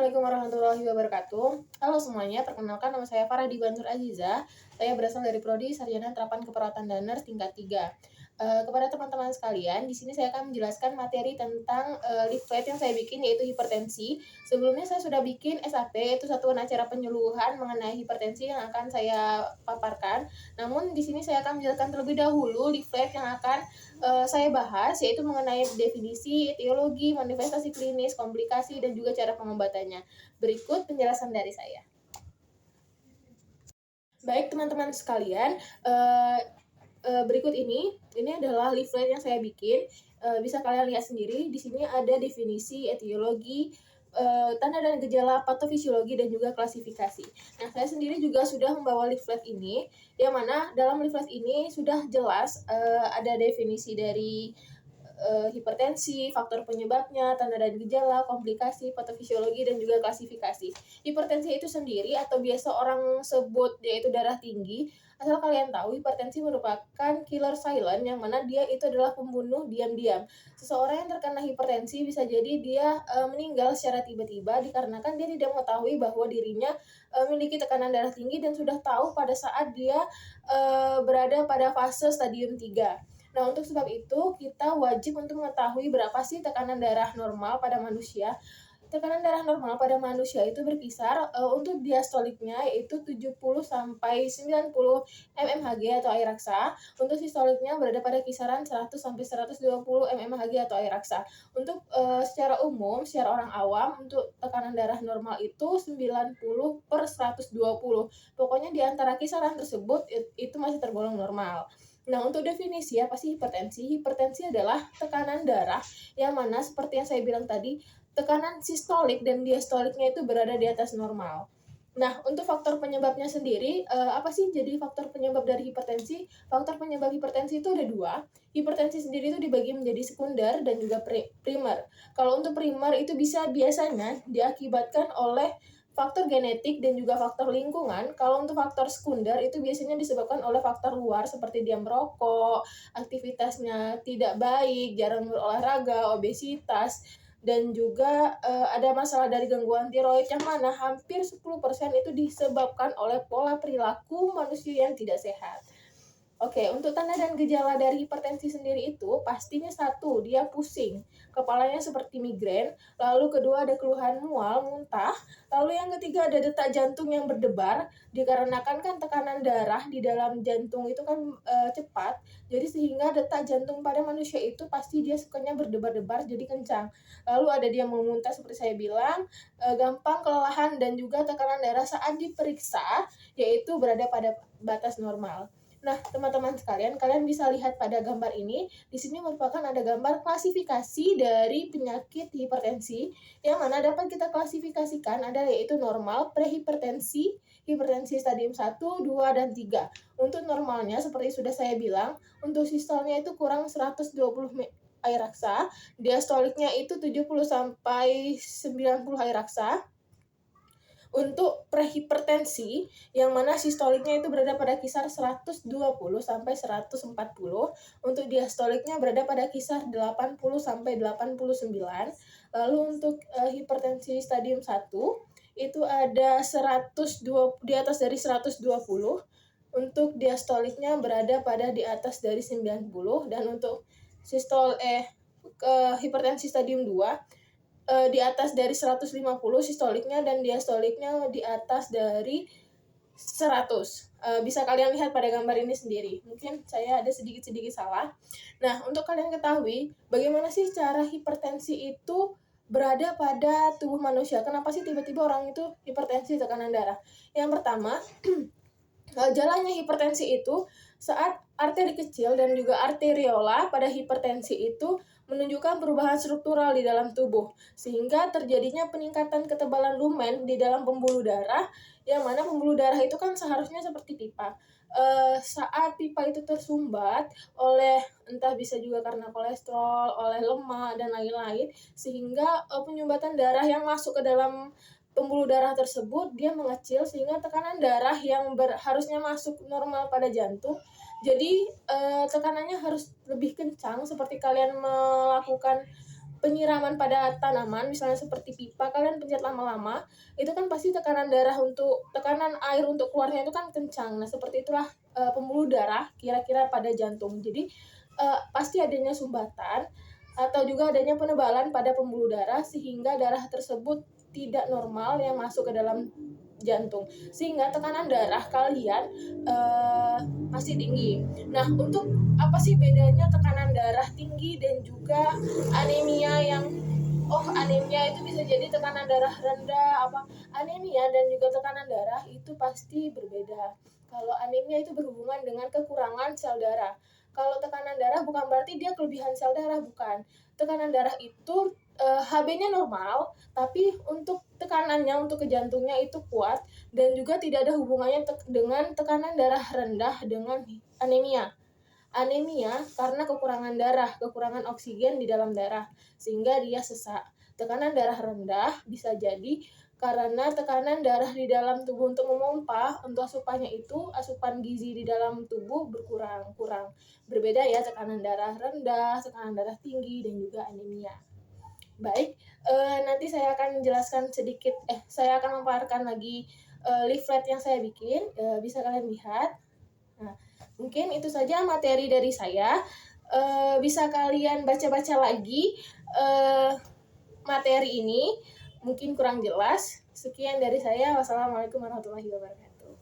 Assalamualaikum warahmatullahi wabarakatuh. Halo semuanya, perkenalkan nama saya Farah Dibantur Aziza. Saya berasal dari Prodi Sarjana Terapan Keperawatan dan Nurse tingkat 3. Kepada teman-teman sekalian, di sini saya akan menjelaskan materi tentang leaflet yang saya bikin, yaitu hipertensi. Sebelumnya saya sudah bikin SAP, yaitu satuan acara penyuluhan mengenai hipertensi yang akan saya paparkan. Namun di sini saya akan menjelaskan terlebih dahulu leaflet yang akan saya bahas, yaitu mengenai definisi, etiologi, manifestasi klinis, komplikasi, dan juga cara pengobatannya. Berikut penjelasan dari saya. Baik teman-teman sekalian, berikut ini adalah leaflet yang saya bikin. Bisa kalian lihat sendiri, di sini ada definisi, etiologi, tanda dan gejala, patofisiologi, dan juga klasifikasi. Nah, saya sendiri juga sudah membawa leaflet ini, yang mana dalam leaflet ini sudah jelas ada definisi dari hipertensi, faktor penyebabnya, tanda dan gejala, komplikasi, patofisiologi, dan juga klasifikasi. Hipertensi itu sendiri atau biasa orang sebut yaitu darah tinggi. Asal kalian tahu, hipertensi merupakan killer silent yang mana dia itu adalah pembunuh diam-diam. Seseorang yang terkena hipertensi bisa jadi dia meninggal secara tiba-tiba dikarenakan dia tidak mengetahui bahwa dirinya memiliki tekanan darah tinggi dan sudah tahu pada saat dia berada pada fase stadium 3. Nah, untuk sebab itu, kita wajib untuk mengetahui berapa sih tekanan darah normal pada manusia. Tekanan darah normal pada manusia itu berkisar untuk diastoliknya yaitu 70 sampai 90 mmHg atau air raksa. Untuk sistoliknya berada pada kisaran 100 sampai 120 mmHg atau air raksa. Untuk secara umum, secara orang awam, untuk tekanan darah normal itu 90 per 120. Pokoknya di antara kisaran tersebut itu masih tergolong normal. Nah, untuk definisi apa sih hipertensi? Hipertensi adalah tekanan darah yang mana seperti yang saya bilang tadi, tekanan sistolik dan diastoliknya itu berada di atas normal. Nah, untuk faktor penyebabnya sendiri, apa sih jadi faktor penyebab dari hipertensi? Faktor penyebab hipertensi itu ada 2. Hipertensi sendiri itu dibagi menjadi sekunder dan juga primer. Kalau untuk primer itu biasanya diakibatkan oleh faktor genetik dan juga faktor lingkungan. Kalau untuk faktor sekunder itu biasanya disebabkan oleh faktor luar seperti dia merokok, aktivitasnya tidak baik, jarang berolahraga, obesitas, dan juga ada masalah dari gangguan tiroid yang mana hampir 10% itu disebabkan oleh pola perilaku manusia yang tidak sehat. Oke, untuk tanda dan gejala dari hipertensi sendiri itu pastinya satu, dia pusing, kepalanya seperti migrain, lalu kedua ada keluhan mual, muntah, lalu yang ketiga ada detak jantung yang berdebar, dikarenakan kan tekanan darah di dalam jantung itu kan cepat, jadi sehingga detak jantung pada manusia itu pasti dia sukanya berdebar-debar jadi kencang. Lalu ada dia mau muntah seperti saya bilang, gampang kelelahan dan juga tekanan darah saat diperiksa yaitu berada pada batas normal. Nah, teman-teman sekalian, kalian bisa lihat pada gambar ini. Di sini merupakan ada gambar klasifikasi dari penyakit hipertensi yang mana dapat kita klasifikasikan ada yaitu normal, prehipertensi, hipertensi stadium 1, 2, dan 3. Untuk normalnya seperti sudah saya bilang, untuk sistolnya itu kurang 120 air raksa, diastoliknya itu 70 sampai 90 air raksa. Untuk prehipertensi, yang mana sistoliknya itu berada pada kisar 120 sampai 140, untuk diastoliknya berada pada kisar 80 sampai 89. Lalu untuk hipertensi stadium 1 itu ada 120 di atas dari 120. Untuk diastoliknya berada pada di atas dari 90 dan untuk hipertensi stadium 2 di atas dari 150 sistoliknya dan diastoliknya di atas dari 100. Bisa kalian lihat pada gambar ini sendiri. Mungkin saya ada sedikit-sedikit salah. Nah, untuk kalian ketahui bagaimana sih cara hipertensi itu berada pada tubuh manusia. Kenapa sih tiba-tiba orang itu hipertensi tekanan darah? Yang pertama, jalannya hipertensi itu saat arteri kecil dan juga arteriola pada hipertensi itu menunjukkan perubahan struktural di dalam tubuh, sehingga terjadinya peningkatan ketebalan lumen di dalam pembuluh darah, yang mana pembuluh darah itu kan seharusnya seperti pipa. Saat pipa itu tersumbat oleh entah bisa juga karena kolesterol, oleh lemak, dan lain-lain, sehingga penyumbatan darah yang masuk ke dalam pembuluh darah tersebut dia mengecil sehingga tekanan darah yang harusnya masuk normal pada jantung jadi tekanannya harus lebih kencang seperti kalian melakukan penyiraman pada tanaman, misalnya seperti pipa, kalian pencet lama-lama, itu kan pasti tekanan air untuk keluarnya itu kan kencang. Nah, seperti itulah pembuluh darah kira-kira pada jantung. Jadi pasti adanya sumbatan atau juga adanya penebalan pada pembuluh darah sehingga darah tersebut tidak normal yang masuk ke dalam jantung, sehingga tekanan darah kalian masih tinggi. Nah, untuk apa sih bedanya tekanan darah tinggi dan juga anemia anemia itu bisa jadi tekanan darah rendah, anemia dan juga tekanan darah itu pasti berbeda. Kalau anemia itu berhubungan dengan kekurangan sel darah. Kalau tekanan darah bukan berarti dia kelebihan sel darah, bukan. Tekanan darah itu HB-nya normal, tapi untuk tekanannya untuk ke jantungnya itu kuat dan juga tidak ada hubungannya dengan tekanan darah rendah dengan anemia. Anemia karena kekurangan darah, kekurangan oksigen di dalam darah, sehingga dia sesak. Tekanan darah rendah bisa jadi karena tekanan darah di dalam tubuh untuk memompa, untuk asupan gizi di dalam tubuh kurang. Berbeda ya tekanan darah rendah, tekanan darah tinggi, dan juga anemia. Baik, nanti saya akan jelaskan saya akan memaparkan lagi leaflet yang saya bikin, bisa kalian lihat. Nah, mungkin itu saja materi dari saya. Bisa kalian baca-baca lagi materi ini, mungkin kurang jelas. Sekian dari saya. Wassalamualaikum warahmatullahi wabarakatuh.